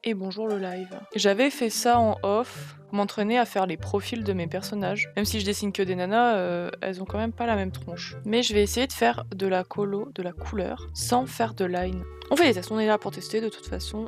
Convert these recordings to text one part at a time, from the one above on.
et bonjour le live. J'avais fait ça en off, pour m'entraîner à faire les profils de mes personnages. Même si je dessine que des nanas, elles ont quand même pas la même tronche. Mais je vais essayer de faire de la colo, de la couleur, sans faire de line. On fait des tests, on est là pour tester de toute façon.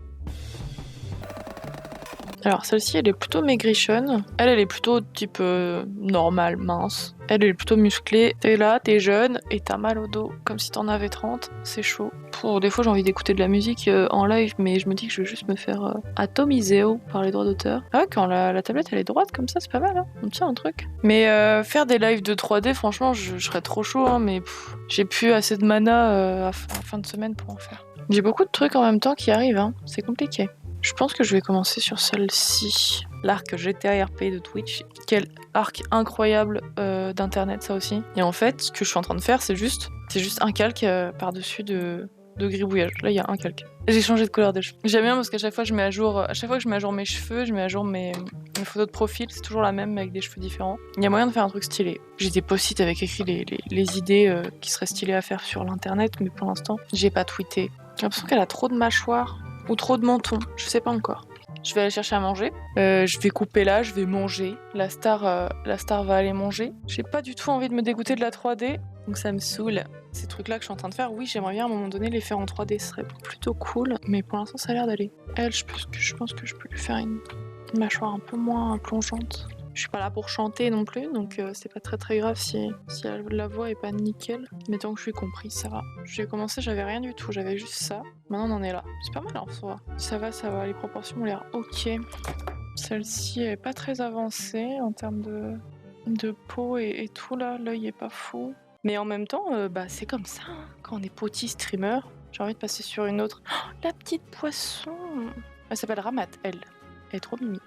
Alors celle-ci elle est plutôt maigrichonne, elle est plutôt type normale, mince. Elle est plutôt musclée, t'es là, t'es jeune et t'as mal au dos, comme si t'en avais 30, c'est chaud. Des fois j'ai envie d'écouter de la musique en live, mais je me dis que je vais juste me faire atomiser par les droits d'auteur. Ah ouais, quand la tablette elle est droite comme ça, c'est pas mal, hein, on tient un truc. Mais faire des lives de 3D, franchement je serais trop chaud, hein, mais j'ai plus assez de mana à fin de semaine pour en faire. J'ai beaucoup de trucs en même temps qui arrivent, hein, c'est compliqué. Je pense que je vais commencer sur celle-ci, l'arc GTA RP de Twitch. Quel arc incroyable d'internet ça aussi. Et en fait, ce que je suis en train de faire, c'est juste un calque par-dessus de gribouillage. Là, il y a un calque. J'ai changé de couleur de cheveux. J'aime bien parce qu'à chaque fois que je mets à jour mes cheveux, je mets à jour mes photos de profil, c'est toujours la même mais avec des cheveux différents. Il y a moyen de faire un truc stylé. J'ai des post-it avec écrit les idées qui seraient stylées à faire sur l'internet, mais pour l'instant, j'ai pas tweeté. J'ai l'impression qu'elle a trop de mâchoires. Ou trop de menton, je sais pas encore. Je vais aller chercher à manger. Je vais couper là, je vais manger. La star va aller manger. J'ai pas du tout envie de me dégoûter de la 3D, donc ça me saoule. Ces trucs-là que je suis en train de faire, oui, j'aimerais bien à un moment donné les faire en 3D, ce serait plutôt cool, mais pour l'instant ça a l'air d'aller. Elle, je pense que je peux lui faire une mâchoire un peu moins plongeante. Je suis pas là pour chanter non plus, donc c'est pas très grave si la voix est pas nickel. Mais tant que je suis comprise, ça va. J'ai commencé, j'avais rien du tout, j'avais juste ça. Maintenant on en est là. C'est pas mal en soi. Ça va, les proportions ont l'air ok. Celle-ci est pas très avancée en termes de peau et tout là, l'œil est pas fou. Mais en même temps, c'est comme ça, hein. Quand on est poti streamer, j'ai envie de passer sur une autre. Oh, la petite poisson. Elle s'appelle Ramat, elle. Elle est trop mimi.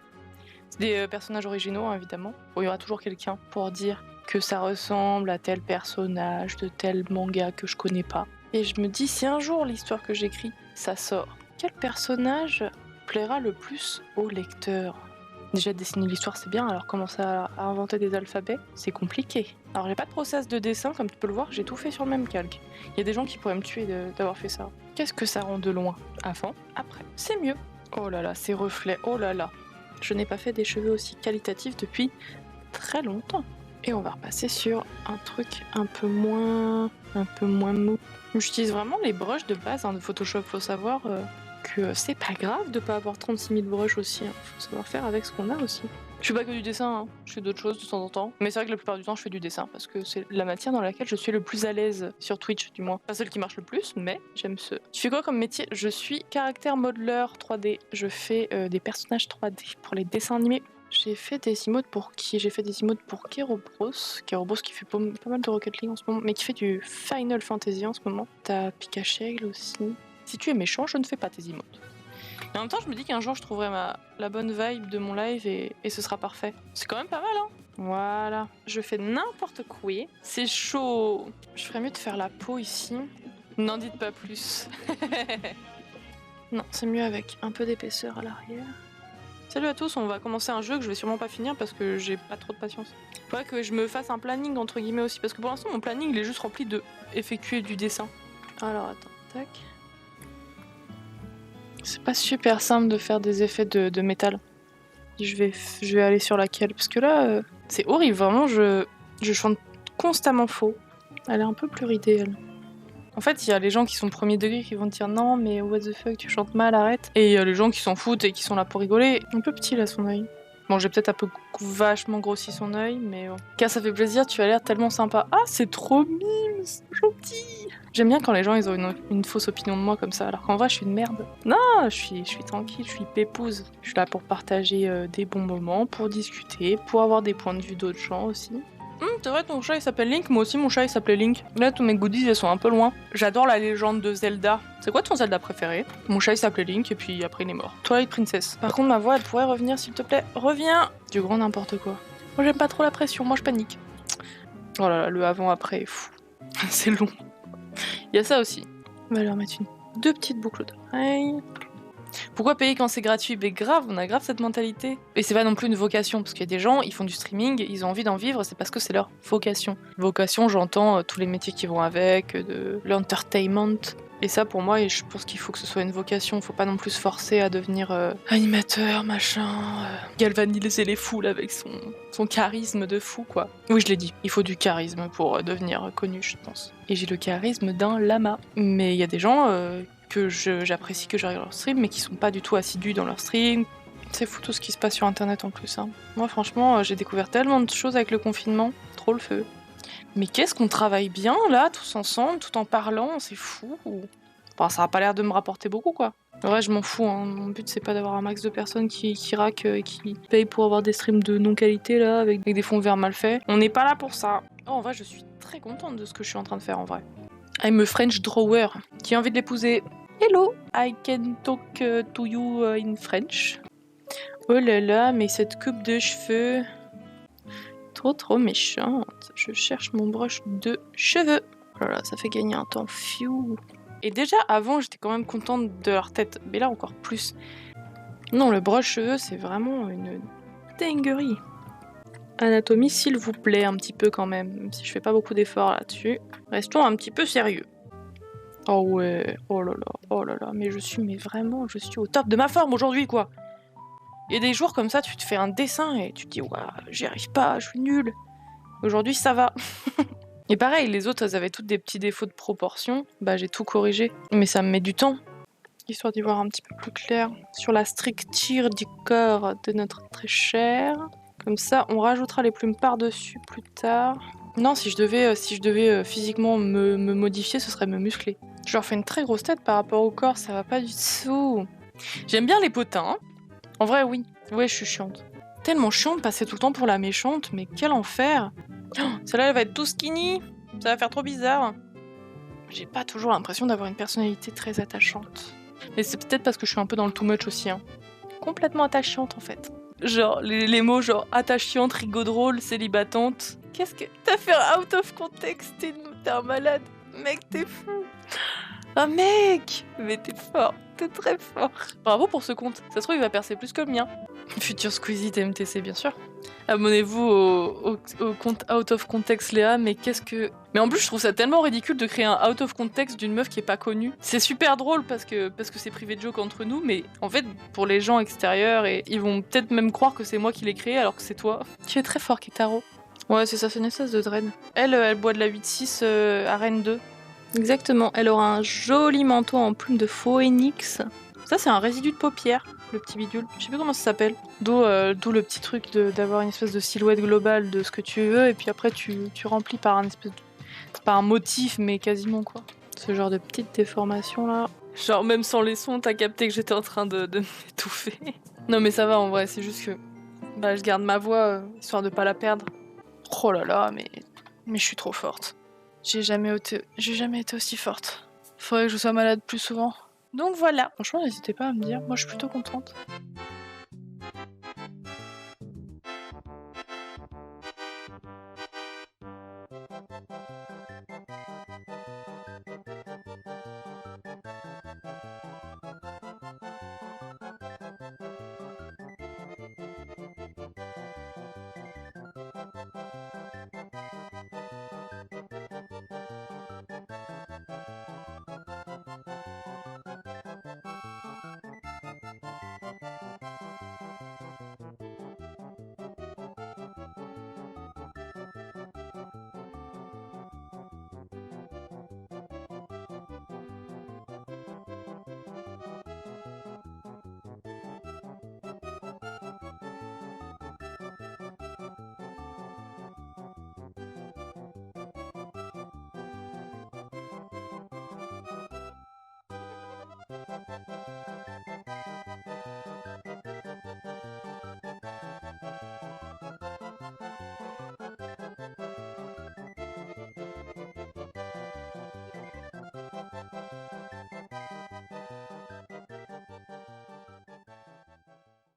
C'est des personnages originaux, hein, évidemment. Bon, il y aura toujours quelqu'un pour dire que ça ressemble à tel personnage de tel manga que je connais pas. Et je me dis, si un jour l'histoire que j'écris, ça sort, quel personnage plaira le plus au lecteur? Déjà, dessiner l'histoire, c'est bien, alors commencer à inventer des alphabets, c'est compliqué. Alors, j'ai pas de process de dessin, comme tu peux le voir, j'ai tout fait sur le même calque. Il y a des gens qui pourraient me tuer d'avoir fait ça. Qu'est-ce que ça rend de loin? Avant, après, c'est mieux. Oh là là, ces reflets, oh là là. Je n'ai pas fait des cheveux aussi qualitatifs depuis très longtemps. Et on va repasser sur un truc un peu moins mou. J'utilise vraiment les brushes de base de Photoshop. Faut savoir que c'est pas grave de pas avoir 36 000 brushes aussi. Faut savoir faire avec ce qu'on a aussi. Je fais pas que du dessin, je fais d'autres choses de temps en temps. Mais c'est vrai que la plupart du temps, je fais du dessin parce que c'est la matière dans laquelle je suis le plus à l'aise sur Twitch, du moins. Pas celle qui marche le plus, mais j'aime ce. Tu fais quoi comme métier? Je suis caractère modeler 3D. Je fais des personnages 3D pour les dessins animés. J'ai fait des emotes pour qui? J'ai fait des emotes pour Kerobros. Kerobros qui fait pas mal de Rocket League en ce moment, mais qui fait du Final Fantasy en ce moment. T'as Pikachu aussi. Si tu es méchant, je ne fais pas tes emotes. Mais en même temps, je me dis qu'un jour, je trouverai la bonne vibe de mon live et ce sera parfait. C'est quand même pas mal, hein? Voilà. Je fais n'importe quoi. C'est chaud. Je ferais mieux de faire la peau ici. N'en dites pas plus. Non, c'est mieux avec un peu d'épaisseur à l'arrière. Salut à tous, on va commencer un jeu que je vais sûrement pas finir parce que j'ai pas trop de patience. Faudrait que je me fasse un planning entre guillemets aussi, parce que pour l'instant, mon planning, il est juste rempli de effectuer du dessin. Alors, attends, tac. C'est pas super simple de faire des effets de métal. Je vais aller sur laquelle, parce que là, c'est horrible, vraiment, je chante constamment faux. Elle est un peu plus ridée, elle. En fait, il y a les gens qui sont premier degré qui vont te dire non, mais what the fuck, tu chantes mal, arrête. Et il y a les gens qui s'en foutent et qui sont là pour rigoler. Un peu petit là, son œil. Bon, j'ai peut-être un peu vachement grossi son œil, mais bon. Car ça fait plaisir, tu as l'air tellement sympa. Ah, c'est trop mime, c'est gentil. J'aime bien quand les gens ils ont une fausse opinion de moi comme ça, alors qu'en vrai je suis une merde. Non, je suis tranquille, je suis pépouse. Je suis là pour partager des bons moments, pour discuter, pour avoir des points de vue d'autres gens aussi. C'est vrai, ton chat il s'appelle Link, moi aussi mon chat il s'appelait Link. Là, tous mes goodies elles sont un peu loin. J'adore la légende de Zelda. C'est quoi ton Zelda préféré? Mon chat il s'appelait Link et puis après il est mort. Twilight Princess. Par contre, ma voix elle pourrait revenir s'il te plaît. Reviens! Du grand n'importe quoi. Moi j'aime pas trop la pression, moi je panique. Oh là là, le avant-après est fou. C'est long. Il y a ça aussi. On va leur mettre deux petites boucles d'oreilles. Pourquoi payer quand c'est gratuit? Mais grave, on a grave cette mentalité. Et c'est pas non plus une vocation, parce qu'il y a des gens, ils font du streaming, ils ont envie d'en vivre, c'est parce que c'est leur vocation. Vocation, j'entends tous les métiers qui vont avec, de l'entertainment. Et ça, pour moi, je pense qu'il faut que ce soit une vocation. Faut pas non plus se forcer à devenir animateur, machin, galvaniser les foules avec son charisme de fou, quoi. Oui, je l'ai dit, il faut du charisme pour devenir connu, je pense. Et j'ai le charisme d'un lama. Mais il y a des gens que j'apprécie, que je regarde leur stream, mais qui sont pas du tout assidus dans leur stream. C'est fou tout ce qui se passe sur internet en plus. Hein. Moi, franchement, j'ai découvert tellement de choses avec le confinement. Trop le feu. Mais qu'est-ce qu'on travaille bien là, tous ensemble, tout en parlant, c'est fou. Enfin, ça a pas l'air de me rapporter beaucoup, quoi. Ouais, je m'en fous, hein. Mon but c'est pas d'avoir un max de personnes qui raquent et qui payent pour avoir des streams de non-qualité là, avec des fonds verts mal faits. On n'est pas là pour ça. Oh, en vrai, je suis très contente de ce que je suis en train de faire en vrai. I'm a French drawer. Qui a envie de l'épouser? Hello, I can talk to you in French. Oh là là, mais cette coupe de cheveux. Trop méchante. Je cherche mon brush de cheveux. Oh là là, ça fait gagner un temps fiou. Et déjà avant j'étais quand même contente de leur tête, mais là encore plus. Non, le brush cheveux c'est vraiment une dinguerie. Anatomie s'il vous plaît un petit peu quand même si je fais pas beaucoup d'efforts là-dessus. Restons un petit peu sérieux. Oh ouais, oh là là, mais je suis au top de ma forme aujourd'hui quoi. Il y a des jours comme ça, tu te fais un dessin et tu te dis, ouah, j'y arrive pas, je suis nulle. Aujourd'hui, ça va. Et pareil, les autres, elles avaient toutes des petits défauts de proportion. Bah, j'ai tout corrigé. Mais ça me met du temps, histoire d'y voir un petit peu plus clair sur la structure du corps de notre très cher. Comme ça, on rajoutera les plumes par-dessus plus tard. Non, si je devais physiquement me modifier, ce serait me muscler. Je leur fais une très grosse tête par rapport au corps, ça va pas du tout. J'aime bien les potins. En vrai, oui. Ouais, je suis chiante. Tellement chiante de passer tout le temps pour la méchante, mais quel enfer. Oh, celle-là, elle va être tout skinny. Ça va faire trop bizarre. J'ai pas toujours l'impression d'avoir une personnalité très attachante. Mais c'est peut-être parce que je suis un peu dans le too much aussi. Hein. Complètement attachante, en fait. Genre, les mots genre attachante, rigot drôle, célibatante. Qu'est-ce que... T'as fait un out of context, t'es un malade. Mec, t'es fou. Ah mec! Mais t'es fort, t'es très fort. Bravo pour ce compte, ça se trouve il va percer plus que le mien. Futur Squeezie TMTC bien sûr. Abonnez-vous au compte Out of Context Léa, mais qu'est-ce que... Mais en plus je trouve ça tellement ridicule de créer un Out of Context d'une meuf qui est pas connue. C'est super drôle parce que c'est privé de joke entre nous, mais en fait pour les gens extérieurs, et ils vont peut-être même croire que c'est moi qui l'ai créé alors que c'est toi. Tu es très fort Kitaro. Ouais c'est ça, c'est une espèce de dread. Elle boit de la 8-6 à Rennes 2. Exactement, elle aura un joli manteau en plume de phoenix. Ça, c'est un résidu de paupière, le petit bidule. Je sais plus comment ça s'appelle. D'où le petit truc d'avoir une espèce de silhouette globale de ce que tu veux, et puis après, tu remplis par un espèce de... Pas un motif, mais quasiment, quoi. Ce genre de petite déformation, là. Genre, même sans les sons, t'as capté que j'étais en train de m'étouffer. Non, mais ça va, en vrai, c'est juste que... Bah, je garde ma voix, histoire de pas la perdre. Oh là là, mais je suis trop forte. J'ai jamais été aussi forte. Faudrait que je sois malade plus souvent. Donc voilà. Franchement, n'hésitez pas à me dire. Moi, je suis plutôt contente.